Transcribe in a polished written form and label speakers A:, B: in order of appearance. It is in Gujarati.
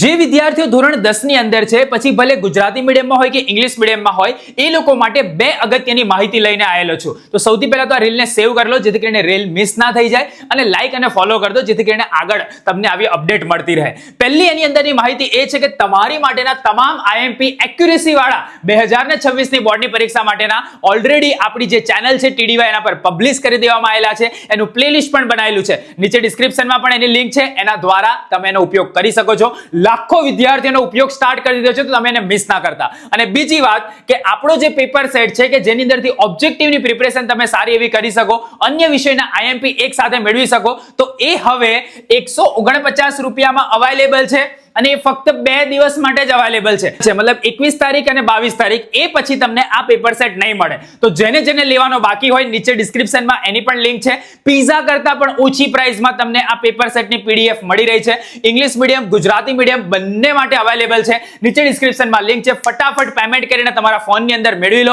A: જે વિદ્યાર્થીઓ ધોરણ 10 ની અંદર છે, પછી ભલે ગુજરાતી મીડિયમમાં હોય કે ઇંગ્લિશ મીડિયમમાં હોય, એ લોકો માટે બે અગત્યની માહિતી લઈને આવેલો છું. તો સૌથી પહેલા તો આ રીલને સેવ કરી લો, જેથી કરીને રીલ મિસ ના થઈ જાય, અને લાઈક અને ફોલો કરી દો, જેથી કરીને આગળ તમને આવી અપડેટ મળતી રહે. પહેલી એની અંદરની માહિતી એ છે કે તમારી માટેના તમામ આઈએમપી એક્યુરેસી વાળા 2026 ની બોર્ડની પરીક્ષા માટેના ઓલરેડી આપણી જે ચેનલ છે ટીડીવાય, એના પર પબ્લિશ કરી દેવામાં આવેલા છે. એનું પ્લેલિસ્ટ પણ બનાવેલું છે, નીચે ડિસ્ક્રિપ્શનમાં પણ એની લિંક છે, એના દ્વારા તમે એનો ઉપયોગ કરી શકો છો. લાખો વિદ્યાર્થીઓનો ઉપયોગ સ્ટાર્ટ કરી દીધો છે, તો તમે એને મિસ ના કરતા. અને બીજી વાત કે આપણો જે પેપર સેટ છે કે જેની અંદરથી ઓબ્જેક્ટિવની પ્રિપરેશન તમે સારી એવી કરી શકો, અન્ય વિષયના આઈએમપી એક સાથે મેળવી શકો, તો એ હવે 149 રૂપિયામાં અવેલેબલ છે. અને એ ફક્ત 2 દિવસ માટે જ અવેલેબલ છે, મતલબ 21 તારીખ અને 22 તારીખ. એ પછી તમને આ પેપર સેટ નહીં મળે. તો જેને લેવાનો બાકી હોય, નીચે ડિસ્ક્રિપ્શનમાં એની પણ લિંક છે. પીઝા કરતા પણ ઓછી પ્રાઇસમાં તમને આ પેપર સેટની પીડીએફ મળી રહી છે. ઇંગ્લિશ મીડિયમ, ગુજરાતી મીડિયમ બંને માટે અવેલેબલ છે. નીચે ડિસ્ક્રિપ્શનમાં લિંક છે. ફટાફટ પેમેન્ટ કરીને તમારા ફોનની અંદર મેળવી લો.